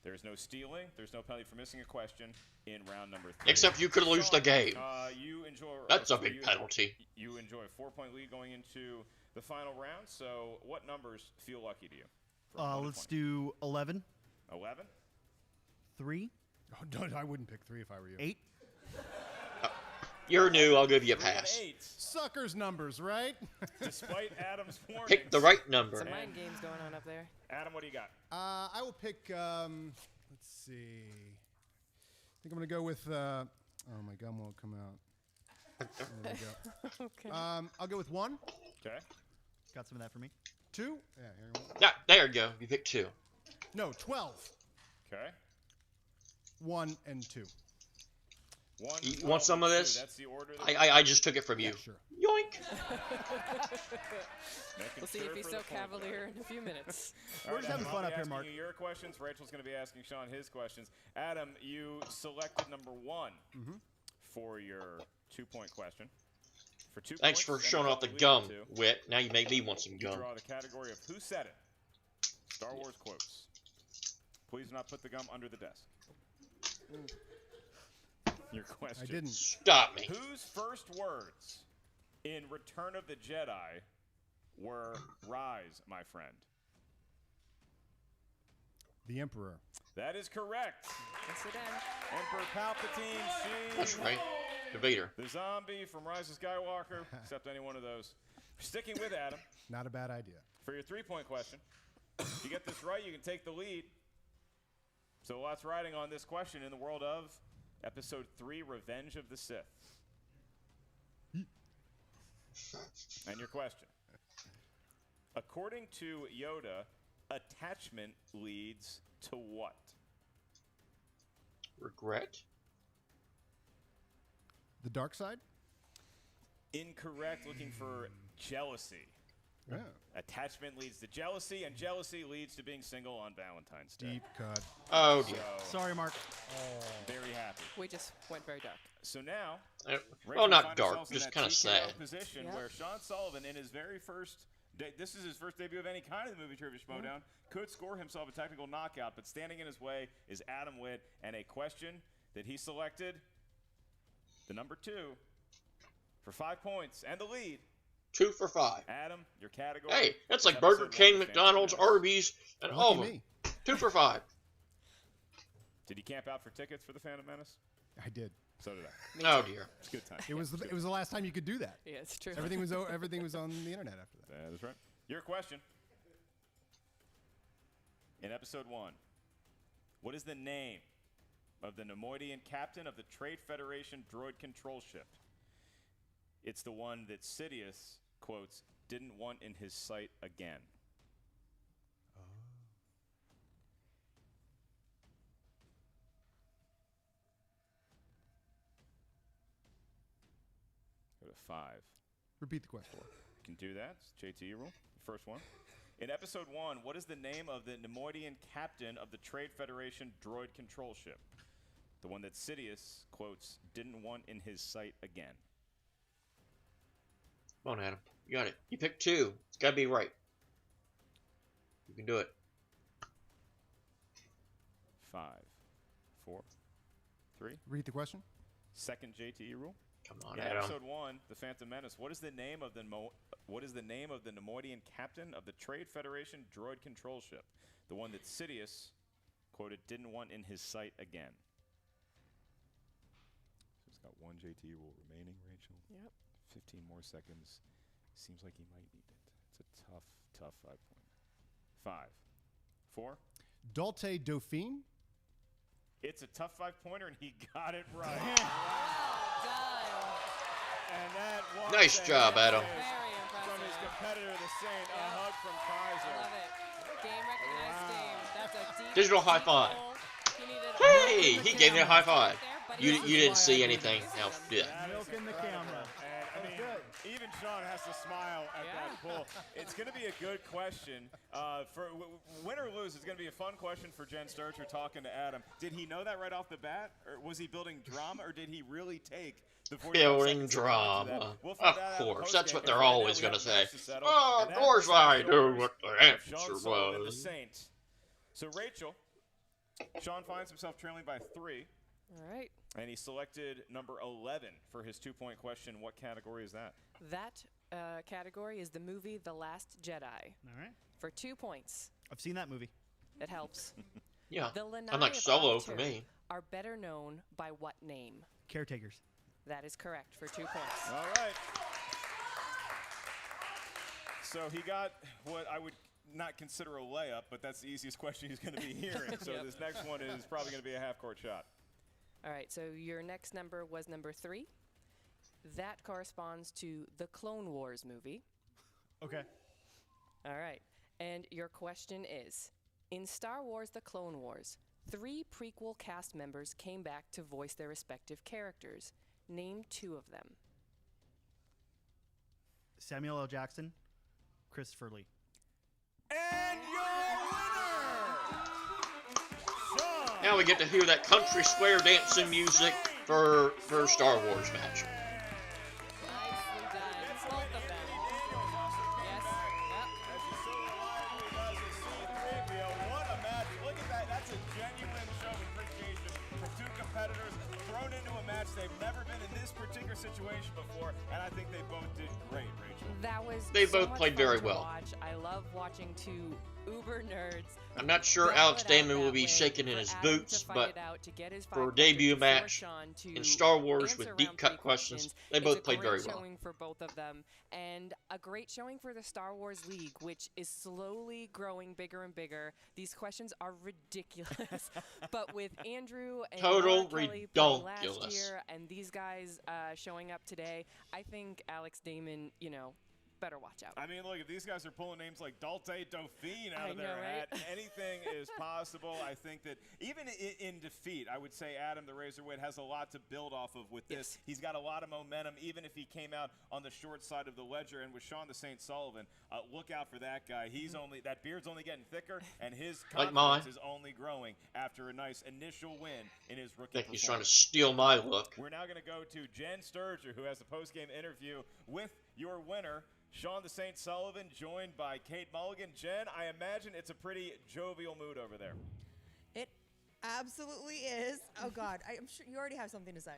There's no stealing. There's no penalty for missing a question in round number 3. Except you could lose the game. You enjoy. That's a so big penalty. You enjoy a 4-point lead going into the final round. So, what numbers feel lucky to you? From 1 to Let's 20? do 11, 11. 3, Oh, no, I wouldn't pick 3 if I were you. 8. You're new, I'll give you a 3 and pass. 8. Suckers numbers, right? Despite Adam's warnings. Pick the right number. Some mind games going on up there. Adam, what do you got? I will pick, let's see. I think I'm going to go with, oh, my gum won't come out. There we go. Okay. I'll go with 1, Okay. Got some of that for me. 2. Yeah, here we go. Yeah, there you go. You picked 2. No, 12. Okay. 1 and 2. 1, You 12, want some of and 2. this? That's the order. I just took it from you. Yeah, sure. Yoink! We'll see if he's so cavalier in a few minutes. We're just having fun up here, Mark. You your questions. Rachel's going to be asking Sean his questions. Adam, you selected number 1 for your 2-point question. For 2 Thanks points, for showing and off the lead gum, to, Witt. Now you make me want some you gum. draw the category of who said it. Star Wars quotes. Please do not put the gum under the desk. Your question. I didn't. Stop me. Whose first words in Return of the Jedi were "Rise, my friend"? The Emperor. That is correct. Yes, it is. Emperor Palpatine, she. That's right. The Vader. The zombie from Rise of Skywalker, except any one of those. Sticking with Adam, Not a bad idea. for your 3-point question. If you get this right, you can take the lead. So lots riding on this question in the world of Episode 3, Revenge of the Sith. And your question. According to Yoda, attachment leads to what? Regret? The dark side? Incorrect, looking for jealousy. Yeah. Attachment leads to jealousy, and jealousy leads to being single on Valentine's Day. Deep cut. Oh, dear. So, Sorry, Mark. very happy. We just went very dark. So now, Well, Rachel not finds dark, herself in just that kind of TKO sad. position Yeah. where Sean Sullivan, in his very first, this is his first debut of any kind of the movie trivia Schmoedown, could score himself a technical knockout, but standing in his way is Adam Witt, and a question that he selected, the number 2, for 5 points and the lead. 2 for 5. Adam, your category. Hey, that's is like episode Burger 1 King, of Phantom McDonald's, Menace. Arby's, and all of Lucky them. me. 2 for 5. Did you camp out for tickets for the Phantom Menace? I did. So did I. Oh, dear. It's a good time. It was the last time you could do that. Yeah, it's true. Everything was on the internet after that. That is right. Your question. In episode 1, what is the name of the Nemoidian captain of the Trade Federation droid control ship? It's the one that Sidious, quotes, didn't want in his sight again. Go to 5. Repeat the question. You can do that. It's JT rule. First one. In episode 1, what is the name of the Nemoidian captain of the Trade Federation droid control ship? The one that Sidious, quotes, didn't want in his sight again. Come on, Adam. You got it. You picked 2. It's got to be right. You can do it. 5, 4, 3. Repeat the question. Second JT rule. Come on, In Adam. episode 1, The Phantom Menace, what is the name of the Nemoidian captain of the Trade Federation droid control ship? The one that Sidious, quoted, didn't want in his sight again. So he's got 1 JT rule remaining, Rachel. Yep. 15 more seconds. Seems like he might need it. It's a tough 5-point. 5, 4. Dulce Dauphine. It's a tough 5-pointer, and he got it right. And that was Nice job, Adam. Very impressive. From his competitor, the Saint, a Yeah. hug from I Kaiser. love it. Game recognized game. That's a deep Digital high deep five. hole. He needed a Hey, milk in he the gave me a high camera. five. Right there, but You he was didn't see wide anything. open. Now, yeah. That Milk is in the incredible. camera. And, I mean, even Sean has to smile at that pull. It's going to be a good question. For win or lose, it's going to be a fun question for Jen Sturcher talking to Adam. Did he know that right off the bat? Or was he building drama? Or did he really take the 45 Building seconds to come up to that? drama. We'll find Of out at the course. That's postgame. what they're Right now, always we going to have a say. match to settle, Oh, and of that course is I the know shoulders what the of answer Sean Sullivan and the was. Saint. So, Rachel, Sean finds himself trailing by 3. All right. And he selected number 11 for his 2-point question. What category is that? That category is the movie The Last Jedi. All right. For 2 points. I've seen that movie. It helps. Yeah. The Lanai Unlike of Solo for Ahch-To me. are better known by what name? Caretakers. That is correct for 2 points. All right. So he got what I would not consider a layup, but that's the easiest question he's going to be hearing. So Yep. this next one is probably going to be a half-court shot. All right, so your next number was number 3. That corresponds to the Clone Wars movie. Okay. All right, and your question is, in Star Wars The Clone Wars, 3 prequel cast members came back to voice their respective characters. Name 2 of them. Samuel L. Jackson, Christopher Lee. And your winner, Sean. Now we get to hear that country square dancing music for Star Wars match. Nicely done. Both of them. Yes. Yep. As you so reliably does with C-3PO. What a match. Look at that. That's a genuine show of appreciation from 2 competitors thrown into a match. They've never been in this particular situation before, and I think they both did great, Rachel. That was They so both much played fun very to well. watch. I love watching 2 uber nerds. I'm not sure battle Alex it out Damon will that be way shaking in for his Adam to boots, fight but it out, to get his for a 5 debut points match before Sean to in Star Wars answer with deep round cut 3 questions, they It's both a played very great well. showing for both of them, and a great showing for the Star Wars League, which is slowly growing bigger and bigger. These questions are ridiculous, but with Andrew and Total Laura Kelly playing last redonkulous. year, and these guys showing up today, I think Alex Damon, better watch out. I mean, look, if these guys are pulling names like Dalte Dauphine out I of their know, right? hat, anything is possible. I think that even in defeat, I would say Adam the Razor Witt has a lot to build off of with this. Yes. He's got a lot of momentum, even if he came out on the short side of the ledger. And with Sean the Saint Sullivan, look out for that guy. He's that beard's only getting thicker, and his Like confidence mine. is only growing after a nice initial win in his I rookie think he's trying to performance. steal my look. We're now going to go to Jen Sturger, who has a post-game interview with your winner, Sean the Saint Sullivan, joined by Kate Mulligan. Jen, I imagine it's a pretty jovial mood over there. It absolutely is. Oh, God. I'm sure you already have something to say.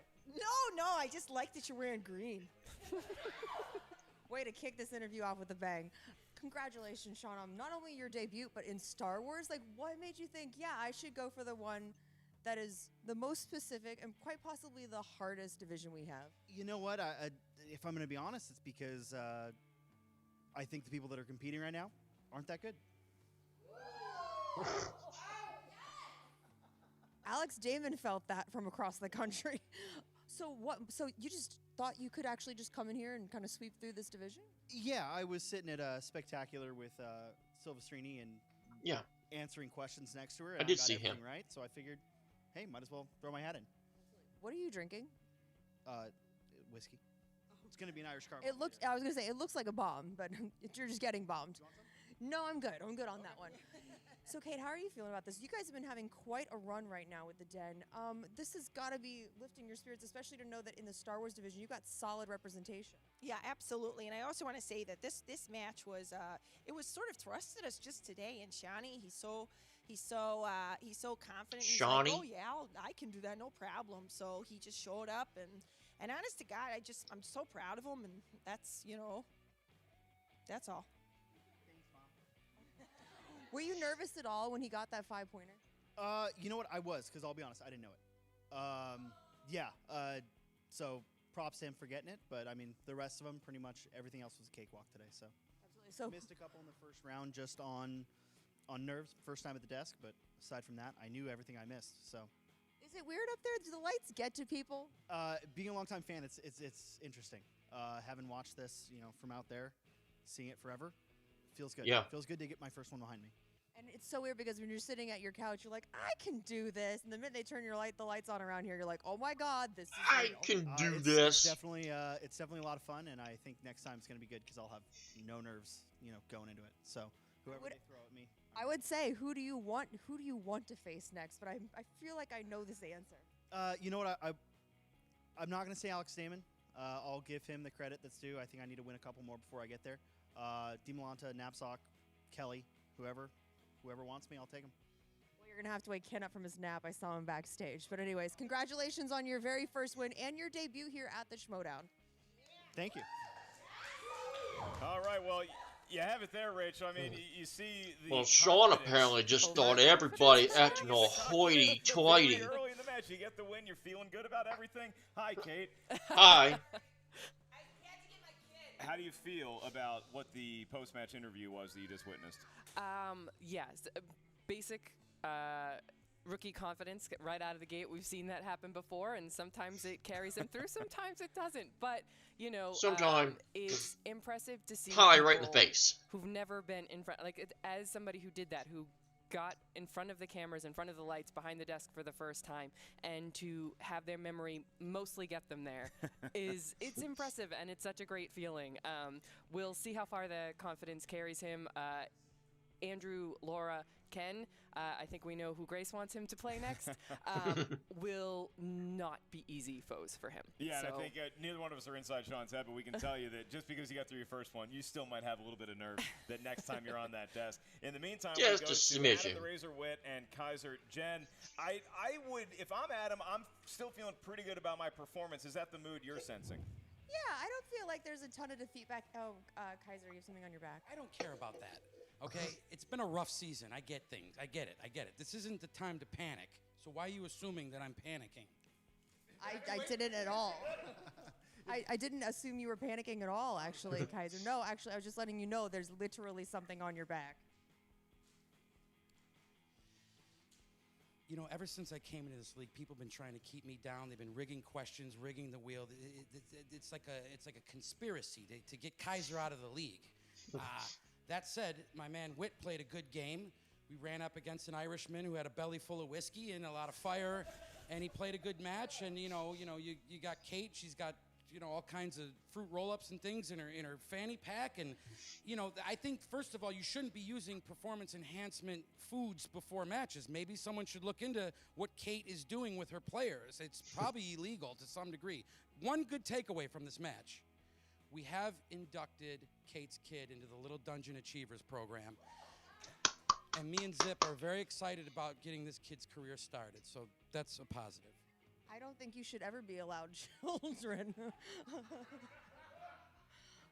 No, I just like that you're wearing green. Way to kick this interview off with a bang. Congratulations, Sean, on not only your debut, but in Star Wars. Like, what made you think, yeah, I should go for the one that is the most specific and quite possibly the hardest division we have? You know what? If I'm going to be honest, it's because I think the people that are competing right now aren't that good. Alex Damon felt that from across the country. So you just thought you could actually just come in here and kind of sweep through this division? Yeah, I was sitting at a Spectacular with Silvestrini and answering questions next to her. And I did got see him. everything right, so I figured, hey, might as well throw my hat in. What are you drinking? Whiskey. It's going to be an Irish Carboy. I was going to say, it looks like a bomb, but you're just getting bombed. No, I'm good. I'm good on that one. So, Kate, how are you feeling about this? You guys have been having quite a run right now with the Den. This has got to be lifting your spirits, especially to know that in the Star Wars division, you got solid representation. Yeah, absolutely. And I also want to say that this match was it was sort of thrust at us just today. And Shawnee, he's so confident. He's Shawnee? like, oh yeah, I can do that, no problem. So he just showed up, and honest to God, I'm so proud of him, and that's that's all. Were you nervous at all when he got that 5-pointer? You know what? I was, because I'll be honest, I didn't know it. So props to him for getting it, but I mean, the rest of them, pretty much everything else was a cakewalk today. So Absolutely. So missed a couple in the first round just on nerves, first time at the desk, but aside from that, I knew everything I missed. So is it weird up there? Do the lights get to people? being a longtime fan, it's interesting. Having watched this, from out there, seeing it forever, feels good. Yeah. Feels good to get my first one behind me. And it's so weird because when you're sitting at your couch, you're like, I can do this. And the minute they turn the lights on around here, you're like, oh my God, this is I real. can do It's this. definitely a lot of fun, and I think next time it's going to be good because I'll have no nerves, going into it. So whoever they throw at me. I would say, who do you want to face next? But I feel like I know this answer. You know what? I'm not going to say Alex Damon. I'll give him the credit that's due. I think I need to win a couple more before I get there. DeMolanta, Knapsack, Kelly, whoever wants me, I'll take him. Well, you're going to have to wake Ken up from his nap. I saw him backstage. But anyways, congratulations on your very first win and your debut here at the Schmoedown. Thank you. All right, well, you have it there, Rich. I mean, you see the Well, Sean confidence. apparently just thought everybody acting all hoity-toity. Early in the match, you get the win. You're feeling good about everything. Hi, Kate. Hi. How do you feel about what the post-match interview was that you just witnessed? Yes, basic rookie confidence right out of the gate. We've seen that happen before, and sometimes it carries them through, sometimes it doesn't. But, Sometimes it's impressive to see pie right in the people face. who've never been in front. Like, as somebody who did that, who got in front of the cameras, in front of the lights, behind the desk for the first time, and to have their memory mostly get them there it's impressive, and it's such a great feeling. We'll see how far the confidence carries him. Andrew, Laura, Ken, I think we know who Grace wants him to play next, will not be easy foes for him. Yeah, so. and I think neither one of us are inside Sean's head, but we can tell you that just because you got through your first one, you still might have a little bit of nerve that next time you're on that desk. In the meantime, just we go a to smidgen. Adam the Razor Witt and Kaiser Jen. I would, if I'm Adam, I'm still feeling pretty good about my performance. Is that the mood you're sensing? Yeah, I don't feel like there's a ton of defeat back. Oh, Kaiser, you have something on your back. I don't care about that. Okay, it's been a rough season. I get things. I get it. This isn't the time to panic. So why are you assuming that I'm panicking? I didn't at all. I didn't assume you were panicking at all, actually, Kaiser. No, actually, I was just letting you know there's literally something on your back. You know, ever since I came into this league, people have been trying to keep me down. They've been rigging questions, rigging the wheel. It's like a conspiracy to get Kaiser out of the league. That said, my man Witt played a good game. We ran up against an Irishman who had a belly full of whiskey and a lot of fire, and he played a good match. And you got Kate. She's got all kinds of fruit roll-ups and things in her fanny pack. And I think first of all, you shouldn't be using performance enhancement foods before matches. Maybe someone should look into what Kate is doing with her players. It's probably illegal to some degree. One good takeaway from this match. We have inducted Kate's kid into the Little Dungeon Achievers program. And me and Zip are very excited about getting this kid's career started. So that's a positive. I don't think you should ever be allowed children.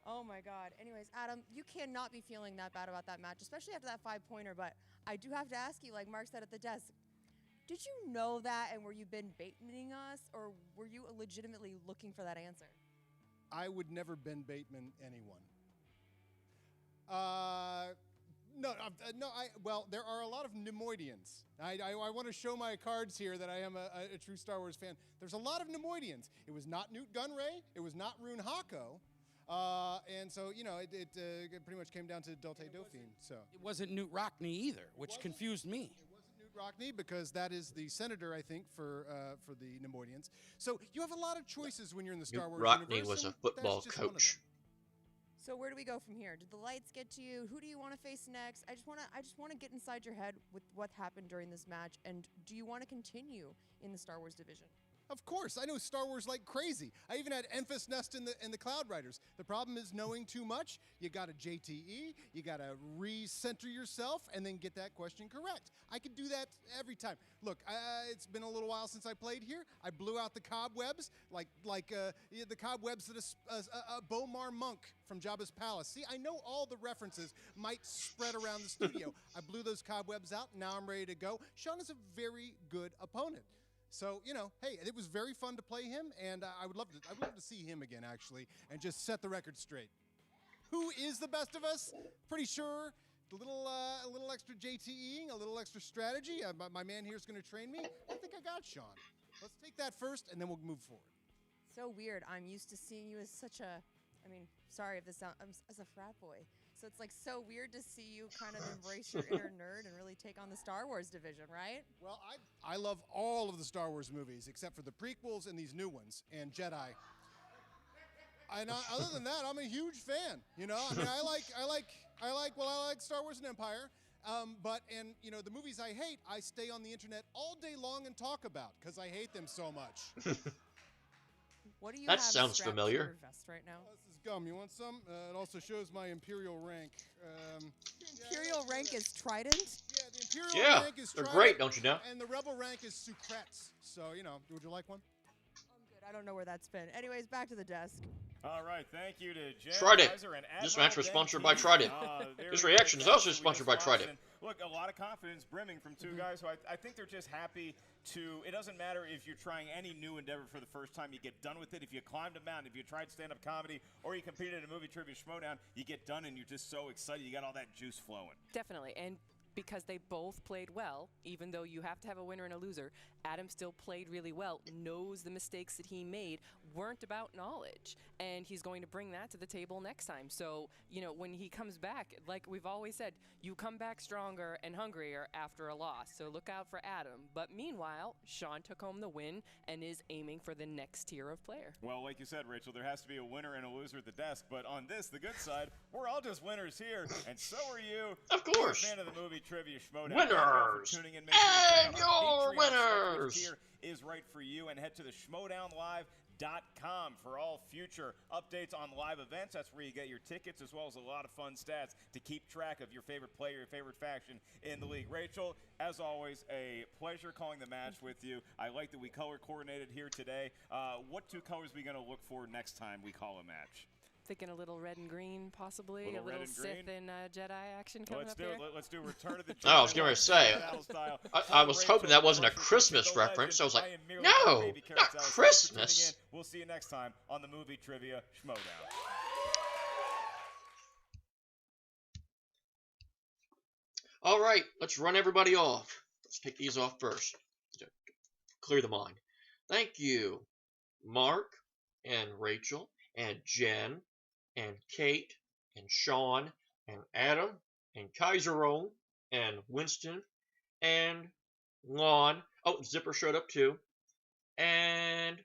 Oh, my God. Anyways, Adam, you cannot be feeling that bad about that match, especially after that 5-pointer. But I do have to ask you, like Mark said at the desk, did you know that, and were you been baiting us, or were you legitimately looking for that answer? I would never Ben Bateman anyone. Well, there are a lot of Nemoidians. I want to show my cards here that I am a true Star Wars fan. There's a lot of Nemoidians. It was not Newt Gunray. It was not Rune Hako. And so, it pretty much came down to Dolte Dauphine. So it wasn't Newt Rockney either, which confused me. Rockney, because that is the senator, I think, for the Nemoidians. So you have a lot of choices when you're in the Star Wars Rockney universe. was a football coach. So where do we go from here? Did the lights get to you? Who do you want to face next? I just want to get inside your head with what happened during this match. And do you want to continue in the Star Wars division? Of course, I know Star Wars like crazy. I even had Enfys Nest in the Cloud Riders. The problem is knowing too much. You got to JTE, you got to recenter yourself, and then get that question correct. I could do that every time. Look, it's been a little while since I played here. I blew out the cobwebs, like the cobwebs that a Bomar monk from Jabba's palace. See, I know all the references might spread around the studio. I blew those cobwebs out. Now I'm ready to go. Sean is a very good opponent. So, hey, it was very fun to play him, and I'd love to see him again, actually, and just set the record straight. Who is the best of us? Pretty sure a little extra JTEing, a little extra strategy. My man here is going to train me. I think I got Sean. Let's take that first, and then we'll move forward. So weird. I'm used to seeing you as such a, sorry if this sounds, as a frat boy. So it's like so weird to see you kind of embrace your inner nerd and really take on the Star Wars division, right? Well, I love all of the Star Wars movies except for the prequels and these new ones and Jedi. And other than that, I'm a huge fan. I like Star Wars and Empire. But the movies I hate, I stay on the internet all day long and talk about because I hate them so much. What do you that have sounds strapped familiar. to your vest right now? This is gum. You want some? It also shows my Imperial rank. Imperial rank is Trident? Yeah, the Imperial rank is they're Trident. great, don't you know? And the Rebel rank is Sucrets. So, would you like one? I'm good. I don't know where that's been. Anyways, back to the desk. All right, thank you to Jen, Trident. Kaiser, and This match was sponsored by Keith. Trident. This reaction is also We sponsored just by watched, Trident. and look, a lot of confidence brimming from two guys who I think they're just happy to. It doesn't matter if you're trying any new endeavor for the first time. You get done with it. If you climbed a mountain, if you tried stand-up comedy, or you competed in a movie trivia Schmoedown, you get done and you're just so excited. You got all that juice flowing. Definitely. And because they both played well. Even though you have to have a winner and a loser, Adam still played really well, knows the mistakes that he made weren't about knowledge, and he's going to bring that to the table next time. So, you know, when he comes back, like we've always said, you come back stronger and hungrier after a loss. So look out for Adam. But meanwhile, Sean took home the win and is aiming for the next tier of player. Well, like you said, Rachel, there has to be a winner and a loser at the desk. But on this, the good side, we're all just winners here, and so are you. Of course. You're a fan of the movie Trivia Schmoedown. Winners. For tuning in. Make sure And you check out our your Patreon site, winners. which tier is right for you, and head to the Schmoedownlive.com for all future updates on live events. That's where you get your tickets, as well as a lot of fun stats to keep track of your favorite player, your favorite faction in the league. Rachel, as always, a pleasure calling the match with you. I like that we color coordinated here today. What two colors are we going to look for next time we call a match? Thinking a little red and green, possibly. A little Sith and Jedi action coming up here. Let's do Return of the Jedi. Oh, I was going to say, I was hoping that wasn't a Christmas reference. I was like, no, not Christmas. We'll see you next time on the movie Trivia Schmoedown. All right, let's run everybody off. Let's take these off first to clear the mind. Thank you, Mark and Rachel and Jen and Kate and Sean and Adam and Kaiserone and Winston and Lon. Oh, Zipper showed up too. And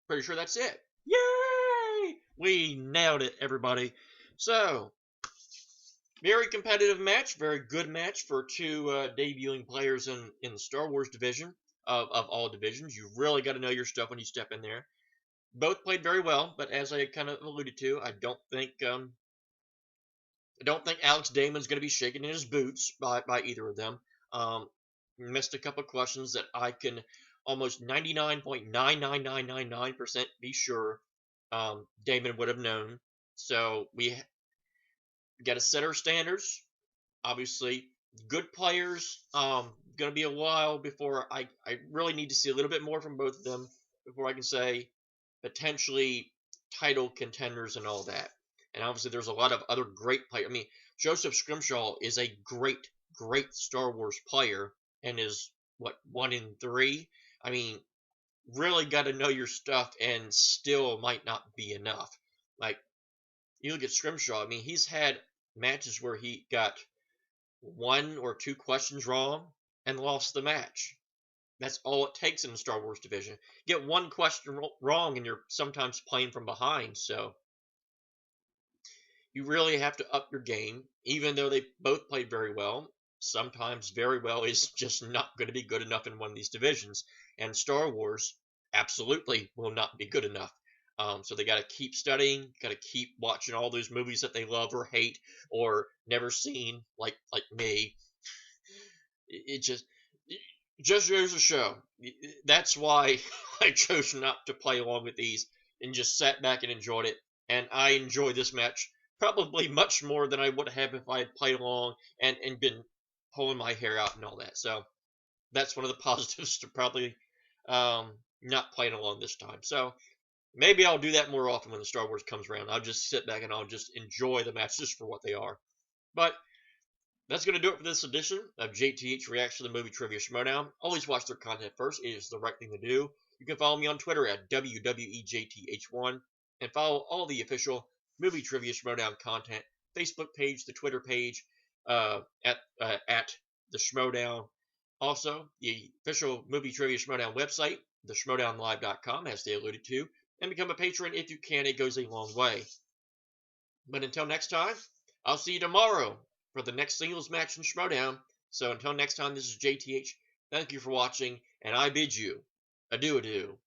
pretty sure that's it. Yay! We nailed it, everybody. So, very competitive match, very good match for two debuting players in the Star Wars division of all divisions. You really got to know your stuff when you step in there. Both played very well, but as I kind of alluded to, I don't think Alex Damon's going to be shaking in his boots by either of them. Missed a couple questions that I can almost 99.99999% be sure Damon would have known. So we got to set our standards. Obviously, good players. Going to be a while before I really need to see a little bit more from both of them before I can say potentially title contenders and all that. And obviously, there's a lot of other great players. I mean, Joseph Scrimshaw is a great Star Wars player and is, 1 in 3? I mean, really got to know your stuff and still might not be enough. Like, you look at Scrimshaw, I mean, he's had matches where he got 1 or 2 questions wrong and lost the match. That's all it takes in the Star Wars division. Get 1 question wrong and you're sometimes playing from behind, so you really have to up your game, even though they both played very well. Sometimes very well is just not going to be good enough in one of these divisions, and Star Wars absolutely will not be good enough. So they got to keep studying, got to keep watching all those movies that they love or hate or never seen, like me. It just goes to show. That's why I chose not to play along with these and just sat back and enjoyed it. And I enjoy this match probably much more than I would have if I had played along and been pulling my hair out and all that. So that's one of the positives to probably not playing along this time. So maybe I'll do that more often when the Star Wars comes around. I'll just sit back and I'll just enjoy the match just for what they are. But that's going to do it for this edition of JTH Reacts to the movie Trivia Schmoedown. Always watch their content first. It is the right thing to do. You can follow me on Twitter at WWEJTH1 and follow all the official movie Trivia Schmoedown content, Facebook page, the Twitter page, at the Schmoedown. Also, the official movie Trivia Schmoedown website, the Schmoedownlive.com, as they alluded to, and become a patron if you can. It goes a long way. But until next time, I'll see you tomorrow for the next singles match in Schmoedown. So until next time, this is JTH. Thank you for watching, and I bid you adieu.